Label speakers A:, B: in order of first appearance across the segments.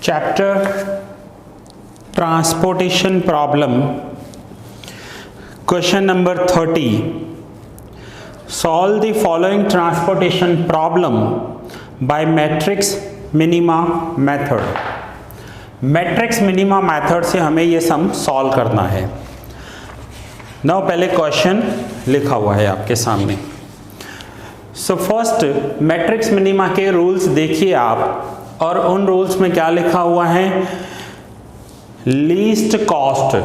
A: Chapter Transportation Problem. Question number 30. Solve the following transportation problem by matrix minima method. Matrix minima method से हमें ये sum solve करना है। Now पहले question लिखा हुआ है आपके सामने। सो फर्स्ट मैट्रिक्स मिनिमा के रूल्स देखिए आप, और उन रूल्स में क्या लिखा हुआ है, लीस्ट कॉस्ट।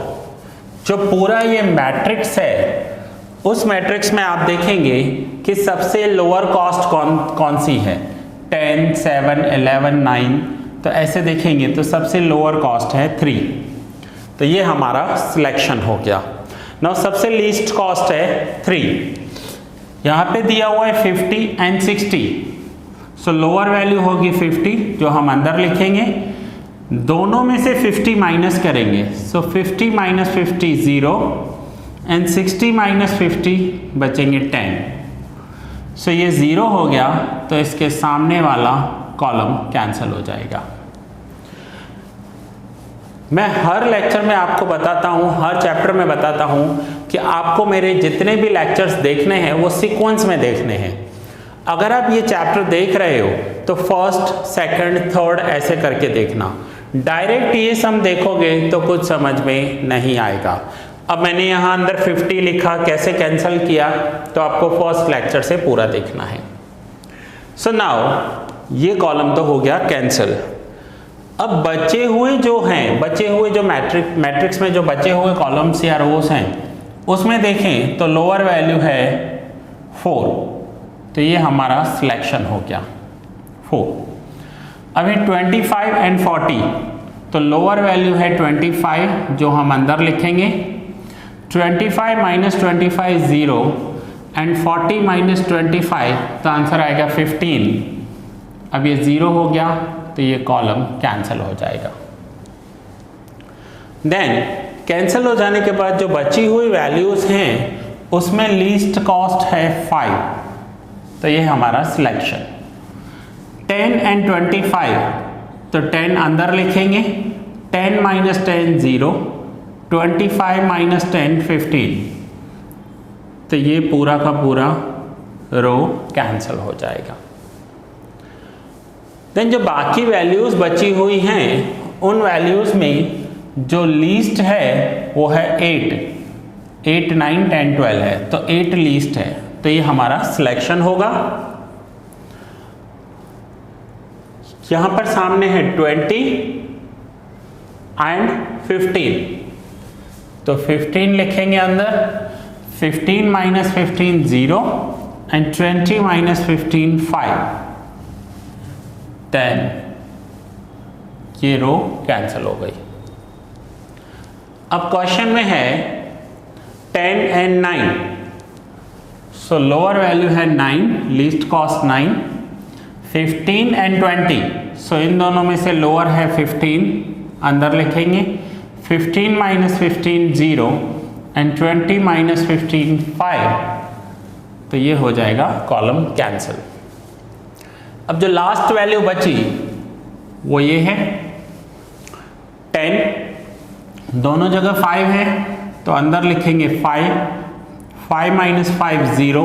A: जो पूरा ये मैट्रिक्स है, उस मैट्रिक्स में आप देखेंगे कि सबसे लोअर कॉस्ट कौन सी है, 10, 7, 11, 9। तो ऐसे देखेंगे तो सबसे लोअर कॉस्ट है 3। तो ये हमारा सिलेक्शन हो गया। नाउ सबसे लीस्ट कॉस्ट है 3। यहाँ पे दिया हुआ है 50 एंड 60। सो लोअर वैल्यू होगी 50, जो हम अंदर लिखेंगे। दोनों में से 50 माइनस करेंगे। सो 50 माइनस 50 0 एंड 60 माइनस 50 बचेंगे 10। सो ये 0 हो गया, तो इसके सामने वाला कॉलम कैंसिल हो जाएगा। मैं हर लेक्चर में आपको बताता हूँ, हर चैप्टर में बताता हूँ कि आपको मेरे जितने भी लेक्चर्स देखने हैं वो सीक्वेंस में देखने हैं। अगर आप ये चैप्टर देख रहे हो तो फर्स्ट, सेकंड, थर्ड ऐसे करके देखना। डायरेक्ट ये सम देखोगे तो कुछ समझ में नहीं आएगा। अब मैंने यहाँ अंदर 50 लिखा, कैसे कैंसिल किया, तो आपको फर्स्ट लेक्चर से पूरा देखना है। सो नाउ ये कॉलम तो हो गया कैंसिल। अब बचे हुए जो मैट्रिक्स में जो बचे हुए कॉलम्स या रोज हैं, उसमें देखें तो लोअर वैल्यू है 4। तो ये हमारा सिलेक्शन हो गया 4। अभी 25 एंड 40, तो लोअर वैल्यू है 25, जो हम अंदर लिखेंगे। 25 माइनस 25 0 एंड 40 माइनस 25, तो आंसर आएगा 15। अब ये 0 हो गया, तो ये कॉलम कैंसिल हो जाएगा। देन कैंसिल हो जाने के बाद जो बची हुई वैल्यूज हैं, उसमें लीस्ट कॉस्ट है 5। तो ये हमारा सिलेक्शन। 10 एंड 25, तो 10 अंदर लिखेंगे। 10 माइनस 10 0, 25 माइनस 10 15। तो ये पूरा का पूरा रो कैंसिल हो जाएगा। देन जो बाकी वैल्यूज बची हुई हैं, उन वैल्यूज में जो लीस्ट है वो है 8, 9, 10, 12 है। तो 8 लीस्ट है, तो ये हमारा सिलेक्शन होगा। यहां पर सामने है 20 एंड 15, तो 15 लिखेंगे अंदर। 15 माइनस 15 0 एंड 20 माइनस 15 5। 10, ये रो कैंसिल हो गई। अब क्वेश्चन में है 10 एंड 9। सो लोअर वैल्यू है 9, लीस्ट कॉस्ट 9। 15 एंड 20, सो इन दोनों में से लोअर है 15, अंदर लिखेंगे। 15 माइनस 15 0 एंड 20 माइनस 15 5। तो ये हो जाएगा कॉलम कैंसिल। अब जो लास्ट वैल्यू बची वो ये है 10। दोनों जगह 5 है, तो अंदर लिखेंगे 5। 5 माइनस 5 0,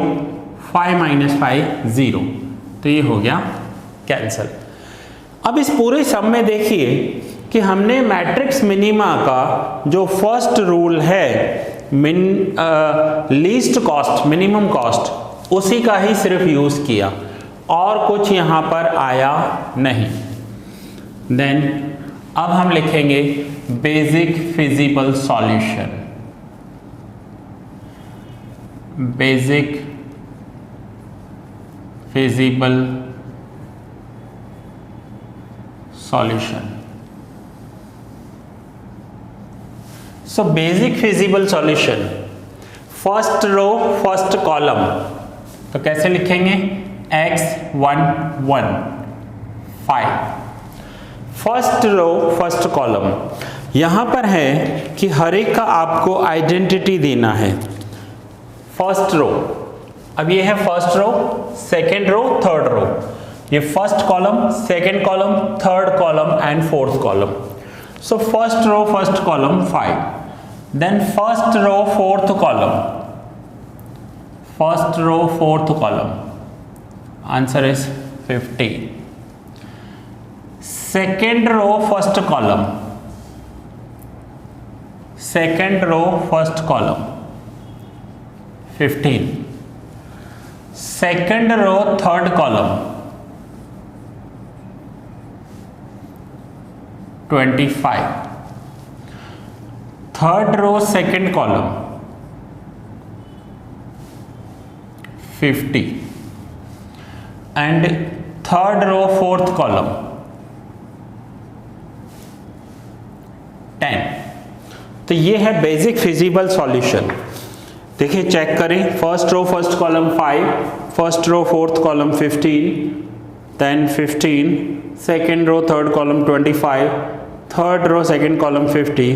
A: 5 माइनस 5 0। तो ये हो गया कैंसिल। अब इस पूरे सम में देखिए कि हमने मैट्रिक्स मिनिमा का जो फर्स्ट रूल है, लीस्ट कॉस्ट, मिनिमम कॉस्ट, उसी का ही सिर्फ यूज किया, और कुछ यहां पर आया नहीं। देन अब हम लिखेंगे basic feasible solution. Basic feasible solution. So basic feasible solution, first row first column, तो कैसे लिखेंगे, x 1 1 5। First row first column, यहां पर है कि हर एक का आपको आइडेंटिटी देना है। फर्स्ट रो, अब ये है first row, second row, third row. ये first column, second column, third column and fourth column. So first row first column 5, then first row fourth column, first row fourth column, answer is 50. Second row first column, second row first column 15. Second row third column 25. Third row second column 50 and third row fourth column 10. तो ये है basic feasible solution. देखिए check करें, first row first column 5, first row fourth column 15, then 15, second row third column 25, third row second column 50,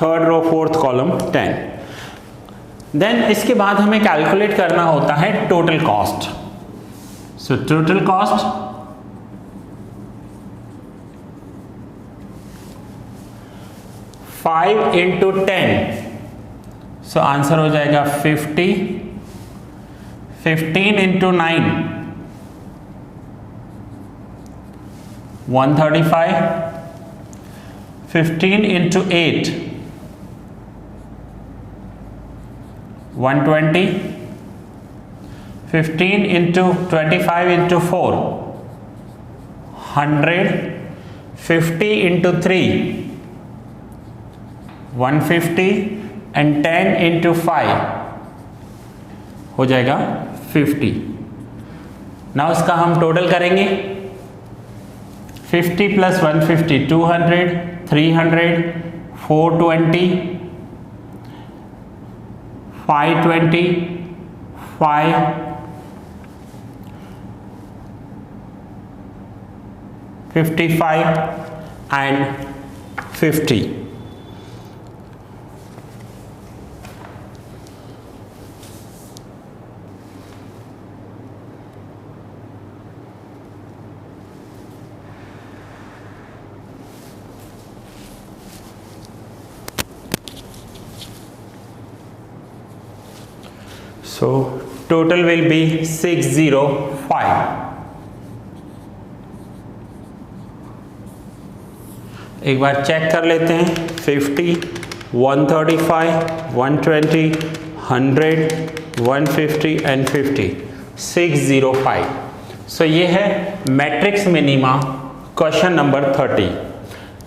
A: third row fourth column 10. Then इसके बाद हमें calculate करना होता है total cost. So total cost 5 into 10, so answer हो जाएगा 50. 15 into 9 135. 15 into 8 120. 15 into 25 into 4 100. 50 into 3 150 and 10 into 5 हो जाएगा 50. नाउ इसका हम टोटल करेंगे. 50 plus 150 200, 300, 420, 520, 5, 55 and 50. So total will be 605. एक बार चेक कर लेते हैं. 50, 135, 120, 100, 150 एंड 50. 605. सो ये है मैट्रिक्स मिनिमा क्वेश्चन नंबर 30.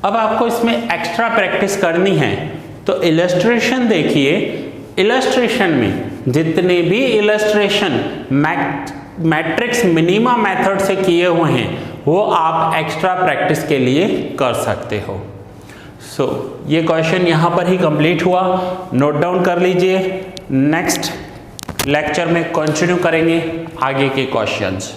A: अब आपको इसमें एक्स्ट्रा प्रैक्टिस करनी है तो इलस्ट्रेशन देखिए. इलस्ट्रेशन में जितने भी इलस्ट्रेशन मैट्रिक्स मिनिमा मेथड से किए हुए हैं वो आप एक्स्ट्रा प्रैक्टिस के लिए कर सकते हो. सो ये क्वेश्चन यहाँ पर ही कंप्लीट हुआ. नोट डाउन कर लीजिए. नेक्स्ट लेक्चर में कंटिन्यू करेंगे आगे के क्वेश्चंस.